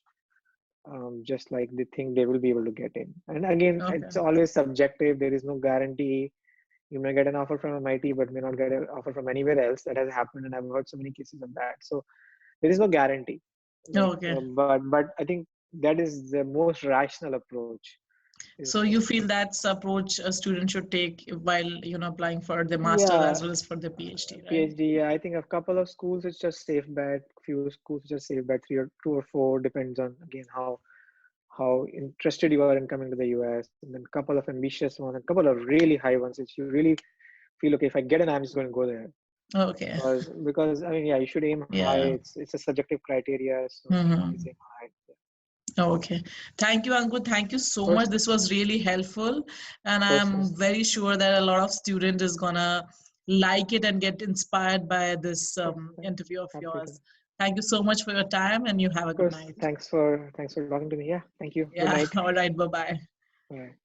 just like they think they will be able to get in. And again, Okay. it's always subjective. There is no guarantee. You may get an offer from MIT, but may not get an offer from anywhere else. That has happened, and I've heard so many cases of that. So there is no guarantee. Like, Okay. but I think that is the most rational approach. So Is you feel that's approach a student should take while applying for the master's as yeah, well as for the PhD, right? PhD. Yeah, I think a couple of schools it's just safe bet. Few schools it's just safe bet. Three or two or four depends on again how interested you are in coming to the US, and then a couple of ambitious ones, and a couple of really high ones, which you really feel okay. If I get an, I'm just going to go there Okay. because I mean, yeah, you should aim high. Yeah. It's a subjective criteria, so you can always Mm-hmm. aim high. Yeah. Okay. Thank you, Ankur. Thank you Of so course, much. This was really helpful. And process. I'm very sure that a lot of student is gonna like it and get inspired by this Of course, interview of happy to. yours. Thank you so much for your time and you have a Of good course, night. thanks for talking to me. Yeah, thank you. Good Yeah. night. All right. Bye-bye. Bye.